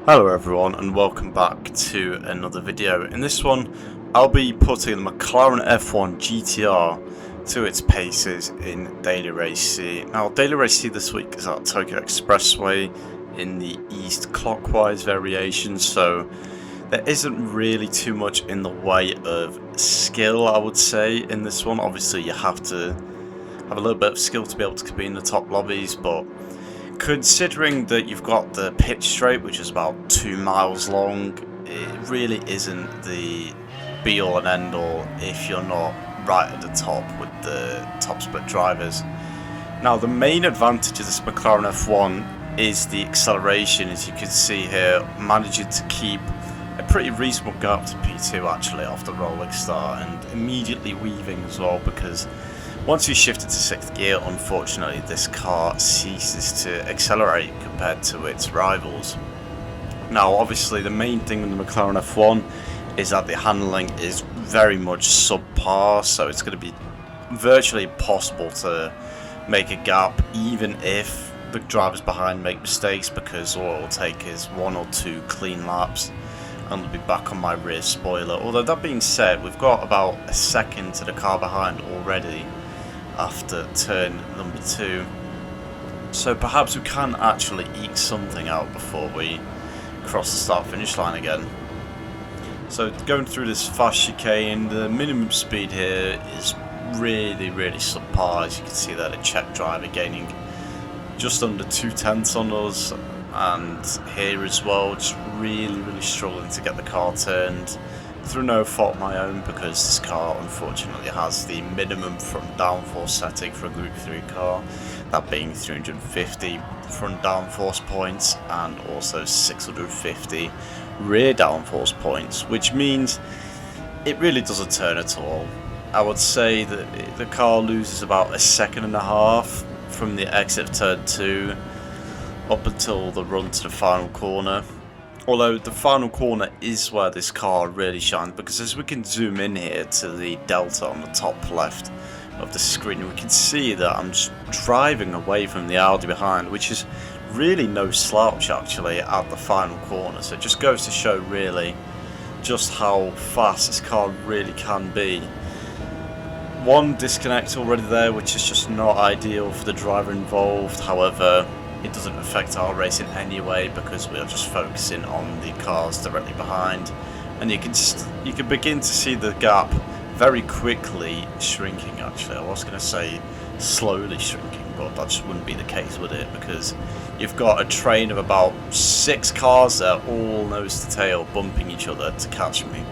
Hello everyone and welcome back to another video. In this one I'll be putting the McLaren F1 GTR to its paces in Daily Race C. Now Daily Race C this week is at Tokyo Expressway in the east clockwise variation, so there isn't really too much in the way of skill, I would say, in this one. Obviously you have to have a little bit of skill to be able to compete in the top lobbies, but considering that you've got the pitch straight, which is about 2 miles long, it really isn't the be-all and end-all if you're not right at the top with the top split drivers. Now, the main advantage of this McLaren F1 is the acceleration, as you can see here, managing to keep a pretty reasonable gap to P2 actually off the rolling start, and immediately weaving as well, because once you shift it to 6th gear, unfortunately this car ceases to accelerate compared to its rivals. Now obviously the main thing with the McLaren F1 is that the handling is very much subpar, so it's going to be virtually impossible to make a gap even if the drivers behind make mistakes, because all it will take is 1 or 2 clean laps and they'll be back on my rear spoiler. Although that being said, we've got about a second to the car behind already after turn number 2, so perhaps we can actually eke something out before we cross the start finish line again. So going through this fast chicane, the minimum speed here is really subpar. As you can see there, the Czech driver gaining just under 2/10 on us, and here as well just really struggling to get the car turned through no fault of my own, because this car unfortunately has the minimum front downforce setting for a Group 3 car, that being 350 front downforce points and also 650 rear downforce points, which means it really doesn't turn at all. I would say that the car loses about 1.5 seconds from the exit of turn 2 up until the run to the final corner. Although the final corner is where this car really shines, because as we can zoom in here to the delta on the top left of the screen, we can see that I'm just driving away from the Audi behind, which is really no slouch actually at the final corner. So it just goes to show really just how fast this car really can be. One disconnect already there, which is just not ideal for the driver involved. However, it doesn't affect our race in any way, because we are just focusing on the cars directly behind, and you can begin to see the gap very quickly shrinking. Actually, I was going to say slowly shrinking, but that just wouldn't be the case with it, because you've got a train of about 6 cars there, all nose to tail, bumping each other to catch me,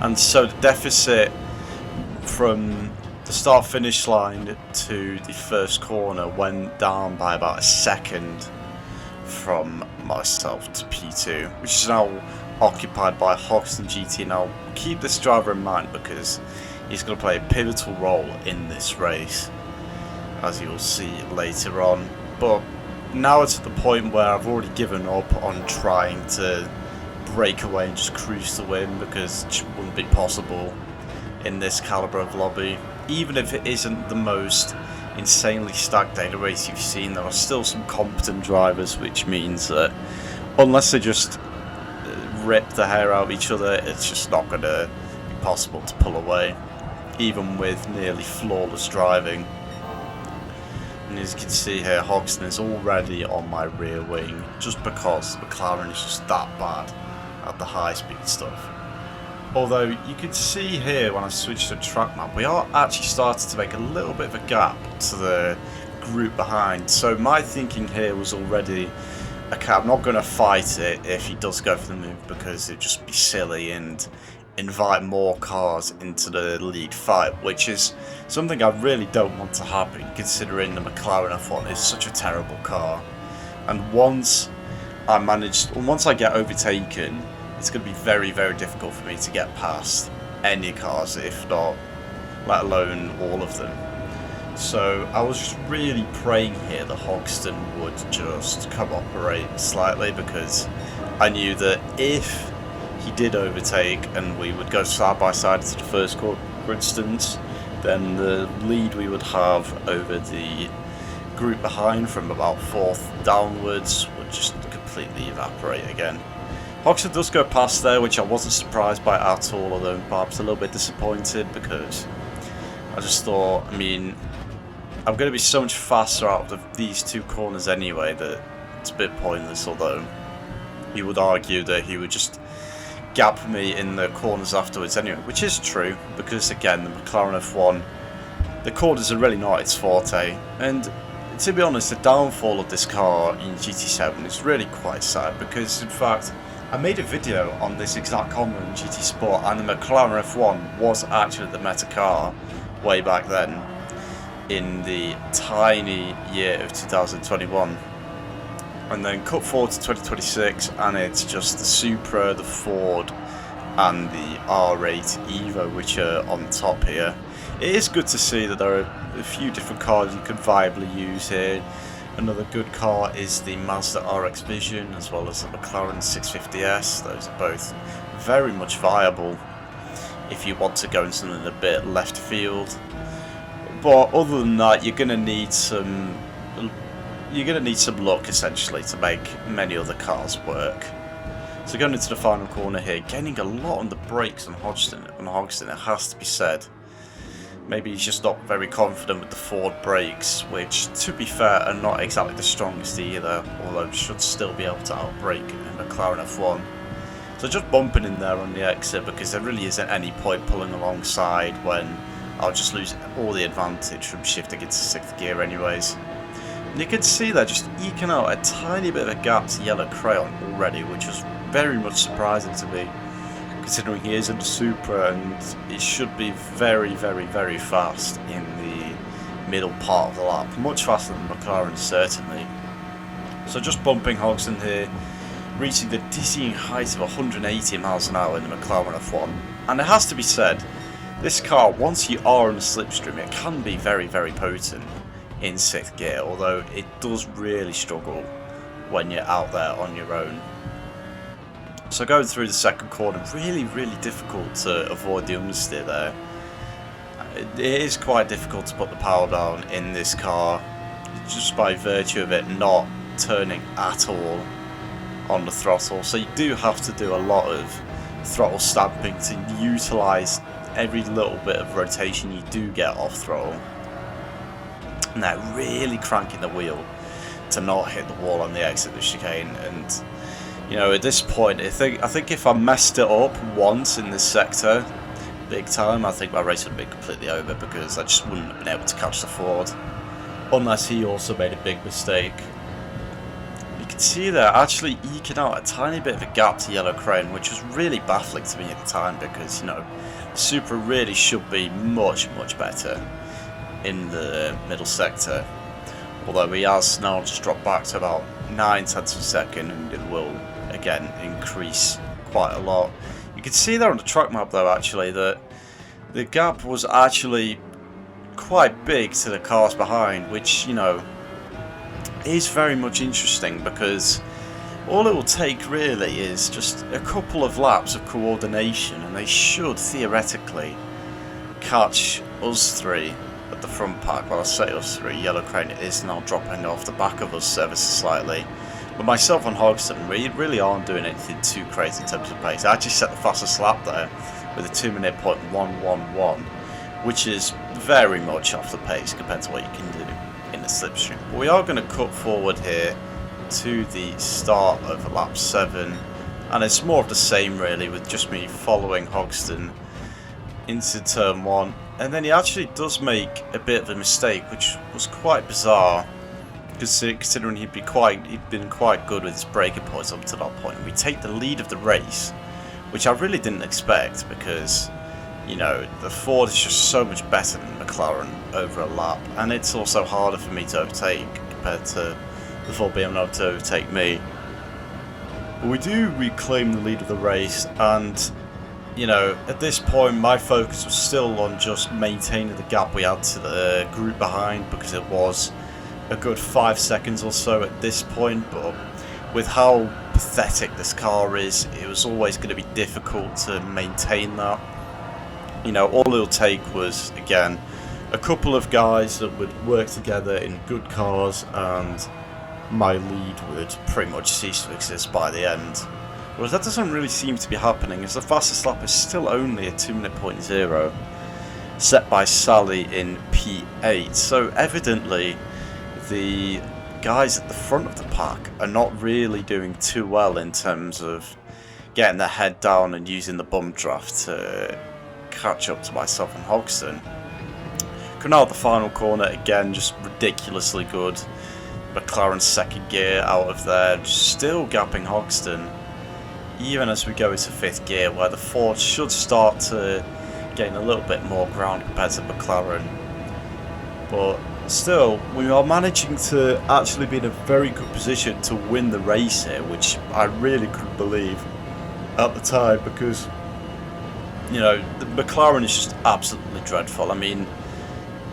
and so the deficit from the start finish line to the first corner went down by about 1 second from myself to P2, which is now occupied by Hoxton GT. Now keep this driver in mind, because he's going to play a pivotal role in this race, as you'll see later on. But now it's at the point where I've already given up on trying to break away and just cruise to win, because it wouldn't be possible in this caliber of lobby. Even if it isn't the most insanely stacked daily race you've seen, there are still some competent drivers, which means that unless they just rip the hair out of each other, it's just not going to be possible to pull away, even with nearly flawless driving. And as you can see here, Hoxton is already on my rear wing, just because McLaren is just that bad at the high speed stuff. Although you can see here when I switch to track map, we are actually starting to make a little bit of a gap to the group behind. So my thinking here was already, okay, I'm not going to fight it if he does go for the move, because it'd just be silly and invite more cars into the lead fight, which is something I really don't want to happen, considering the McLaren F1 is such a terrible car. And once I get overtaken, it's going to be very difficult for me to get past any cars, if not, let alone all of them. So I was just really praying here that Hoxton would just cooperate slightly, because I knew that if he did overtake and we would go side by side to the first corner, for instance, then the lead we would have over the group behind from about 4th downwards would just completely evaporate again. Hoxton does go past there, which I wasn't surprised by at all, although perhaps a little bit disappointed, because I just thought, I mean, I'm going to be so much faster out of these two corners anyway that it's a bit pointless, although you would argue that he would just gap me in the corners afterwards anyway, which is true, because again, the McLaren F1, the corners are really not its forte, and to be honest, the downfall of this car in GT7 is really quite sad, because in fact, I made a video on this exact combo in GT Sport, and the McLaren F1 was actually the meta car way back then, in the tiny year of 2021. And then cut forward to 2026, and it's just the Supra, the Ford, and the R8 Evo which are on top here. It is good to see that there are a few different cars you could viably use here. Another good car is the Mazda RX Vision, as well as the McLaren 650S. Those are both very much viable if you want to go in something a bit left field. But other than that, you're gonna need some luck essentially to make many other cars work. So going into the final corner here, gaining a lot on the brakes on Hodgson, it has to be said. Maybe he's just not very confident with the Ford brakes, which, to be fair, are not exactly the strongest either, although should still be able to outbrake a McLaren F1. So just bumping in there on the exit, because there really isn't any point pulling alongside when I'll just lose all the advantage from shifting into 6th gear anyways. And you can see they're just eking out a tiny bit of a gap to Yellow Crayon already, which was very much surprising to me, considering he is in the Supra and it should be very, very, very fast in the middle part of the lap. Much faster than McLaren, certainly. So just bumping Hodgson here, reaching the dizzying height of 180 miles an hour in the McLaren F1. And it has to be said, this car, once you are on the slipstream, it can be very, very potent in 6th gear, although it does really struggle when you're out there on your own. So going through the second corner, really, really difficult to avoid the understeer there. It is quite difficult to put the power down in this car, just by virtue of it not turning at all on the throttle. So you do have to do a lot of throttle stamping to utilise every little bit of rotation you do get off throttle. And they're really cranking the wheel to not hit the wall on the exit of the chicane. And you know, at this point, I think if I messed it up once in this sector, big time, I think my race would be completely over, because I just wouldn't have been able to catch the Ford, unless he also made a big mistake. You can see they're actually eking out a tiny bit of a gap to Yellow Crayon, which was really baffling to me at the time, because, you know, Supra really should be much, much better in the middle sector. Although he has now just dropped back to about 9/10 of a second, and it will again increase quite a lot. You can see there on the track map though, actually, that the gap was actually quite big to the cars behind, which, you know, is very much interesting, because all it will take really is just a couple of laps of coordination and they should theoretically catch us three at the front pack. Well, I say us three, Yellow Crayon is now dropping off the back of us ever so slightly. But myself and Hodgson, we really aren't doing anything too crazy in terms of pace. I actually set the fastest lap there with a 2-minute .111, which is very much off the pace compared to what you can do in the slipstream. But we are going to cut forward here to the start of lap 7, and it's more of the same really, with just me following Hodgson into turn 1, and then he actually does make a bit of a mistake, which was quite bizarre, considering he'd been quite good with his braking points up to that point. We take the lead of the race, which I really didn't expect, because, you know, the Ford is just so much better than McLaren over a lap, and it's also harder for me to overtake compared to the Ford being able to overtake me. But we do reclaim the lead of the race, and, you know, at this point my focus was still on just maintaining the gap we had to the group behind, because it was a good 5 seconds or so at this point. But with how pathetic this car is, it was always going to be difficult to maintain that. You know, all it'll take was, again, a couple of guys that would work together in good cars and my lead would pretty much cease to exist by the end. Well, that doesn't really seem to be happening, as the fastest lap is still only a 2-minute point 0, set by Sally in P8. So evidently, the guys at the front of the pack are not really doing too well in terms of getting their head down and using the bump draft to catch up to myself and Hogston. Coming out of the final corner again, just ridiculously good. McLaren's second gear out of there, still gapping Hogston, even as we go into 5th gear, where the Ford should start to gain a little bit more ground compared to McLaren. But still, we are managing to actually be in a very good position to win the race here, which I really couldn't believe at the time, because, you know, the McLaren is just absolutely dreadful. I mean,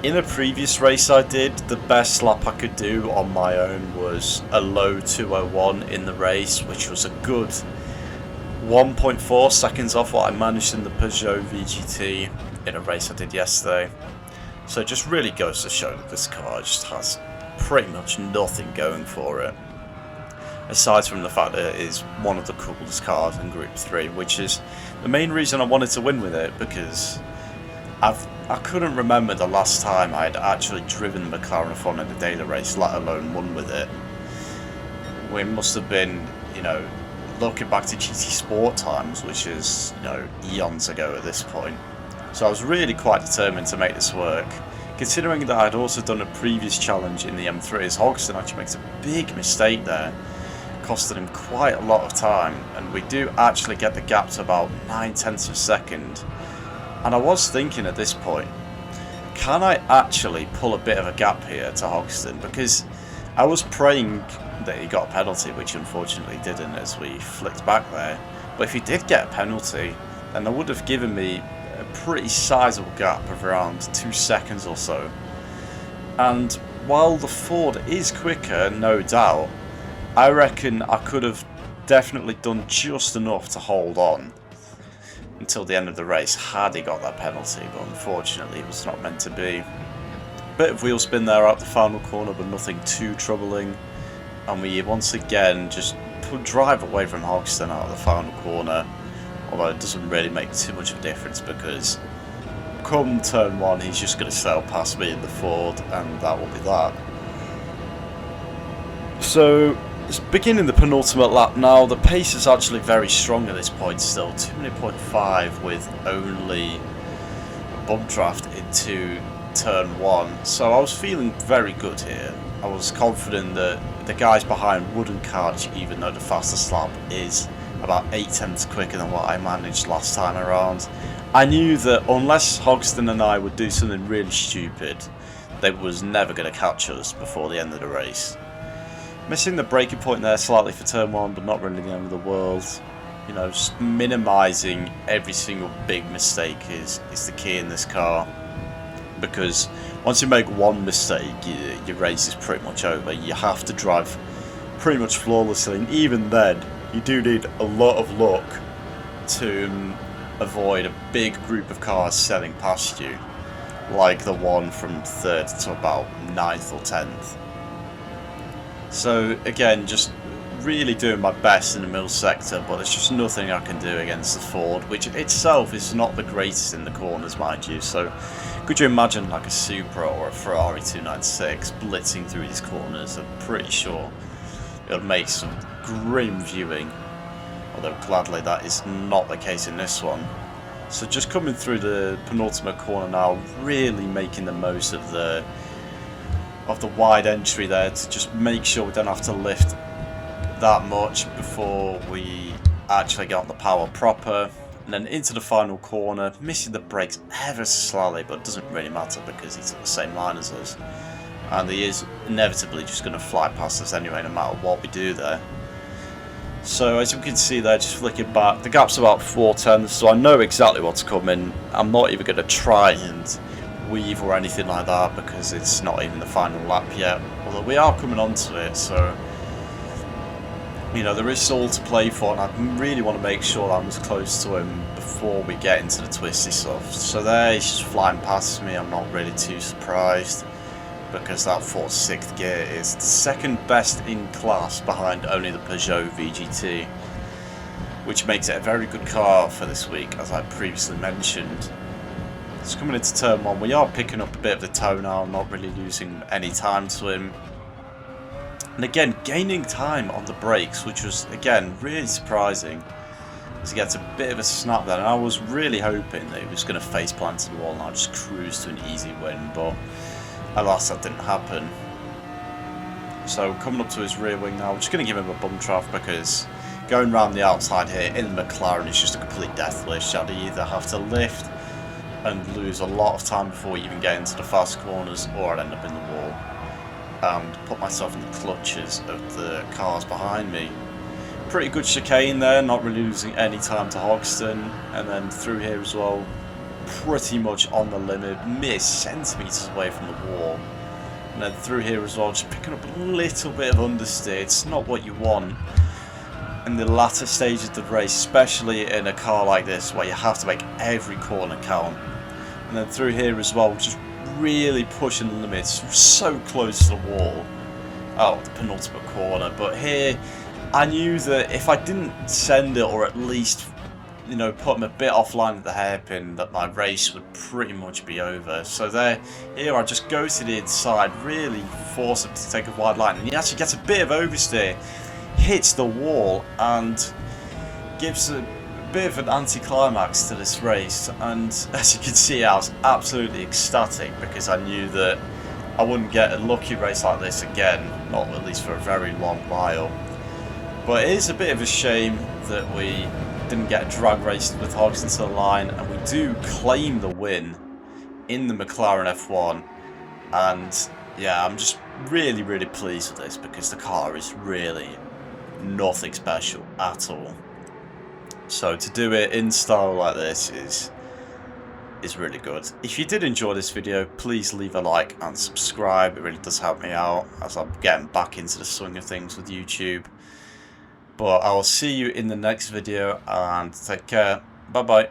in a previous race I did, the best lap I could do on my own was a low 2:01 in the race, which was a good 1.4 seconds off what I managed in the Peugeot VGT in a race I did yesterday. So it just really goes to show that this car just has pretty much nothing going for it, aside from the fact that it is one of the coolest cars in Group 3, which is the main reason I wanted to win with it, because I couldn't remember the last time I had actually driven the McLaren F1 in a daily race, let alone won with it. We must have been, you know, looking back to GT Sport times, which is, you know, eons ago at this point. So I was really quite determined to make this work, considering that I'd also done a previous challenge in the M3, as Hogston actually makes a big mistake there, costing him quite a lot of time, and we do actually get the gap to about 9/10 of a second. And I was thinking at this point, can I actually pull a bit of a gap here to Hogston? Because I was praying that he got a penalty, which unfortunately didn't as we flicked back there. But if he did get a penalty, then that would have given me a pretty sizable gap of around 2 seconds or so. And while the Ford is quicker, no doubt, I reckon I could have definitely done just enough to hold on until the end of the race had he got that penalty, but unfortunately it was not meant to be. Bit of wheel spin there out the final corner, but nothing too troubling, and we once again just drive away from Hogston out of the final corner, although it doesn't really make too much of a difference, because come turn 1 he's just going to sail past me in the Ford, and that will be that. So it's beginning the penultimate lap now. The pace is actually very strong at this point still, 2:05 with only a bump draft into turn 1. So I was feeling very good here. I was confident that the guys behind wouldn't catch, even though the fastest lap is about 8/10 quicker than what I managed last time around. I knew that unless Hogston and I would do something really stupid, they was never going to catch us before the end of the race. Missing the braking point there slightly for turn 1, but not really the end of the world. You know, just minimising every single big mistake is the key in this car. Because once you make one mistake, your race is pretty much over. You have to drive pretty much flawlessly, and even then, you do need a lot of luck to avoid a big group of cars sailing past you, like the one from 3rd to about 9th or 10th. So again, just really doing my best in the middle sector, but there's just nothing I can do against the Ford, which itself is not the greatest in the corners, mind you. So could you imagine like a Supra or a Ferrari 296 blitzing through these corners? I'm pretty sure it would make some grim viewing, although gladly that is not the case in this one. So just coming through the penultimate corner now, really making the most of the wide entry there to just make sure we don't have to lift that much before we actually get on the power proper. And then into the final corner, missing the brakes ever so slightly, but it doesn't really matter because he's at the same line as us. And he is inevitably just going to fly past us anyway, no matter what we do there. So as you can see there, just flicking back, the gap's about 4/10, so I know exactly what's coming. I'm not even going to try and weave or anything like that because it's not even the final lap yet, although we are coming onto it, so you know, there is all to play for, and I really want to make sure that I'm as close to him before we get into the twisty stuff. So there, he's just flying past me. I'm not really too surprised. because that 46th gear is the second best in class behind only the Peugeot VGT, which makes it a very good car for this week, as I previously mentioned. It's coming into turn 1. We are picking up a bit of the toe now, not really losing any time to him. And again, gaining time on the brakes, which was, again, really surprising. As he gets a bit of a snap there, and I was really hoping that he was going to face plant to the wall and I'll just cruise to an easy win, but alas, that didn't happen. So coming up to his rear wing now, we're just going to give him a bum trough, because going round the outside here in the McLaren is just a complete death wish. I'd either have to lift and lose a lot of time before we even get into the fast corners, or I'd end up in the wall and put myself in the clutches of the cars behind me. Pretty good chicane there, not really losing any time to Hogston, and then through here as well, pretty much on the limit, mere centimetres away from the wall. And then through here as well, just picking up a little bit of understeer. It's not what you want in the latter stage of the race, especially in a car like this where you have to make every corner count. And then through here as well, just really pushing the limits, so close to the wall. Oh, the penultimate corner. But here, I knew that if I didn't send it, or at least, you know, put him a bit offline at the hairpin, that my race would pretty much be over. So here I just go to the inside, really force him to take a wide line, and he actually gets a bit of oversteer, hits the wall, and gives a bit of an anticlimax to this race. And as you can see, I was absolutely ecstatic, because I knew that I wouldn't get a lucky race like this again, not at least for a very long while. But it is a bit of a shame that we didn't get a drag race with Hogston to the line, and we do claim the win in the McLaren F1. And yeah, I'm just really, really pleased with this, because the car is really nothing special at all. So to do it in style like this is really good. If you did enjoy this video, please leave a like and subscribe. It really does help me out as I'm getting back into the swing of things with YouTube. But I will see you in the next video, and take care. Bye bye.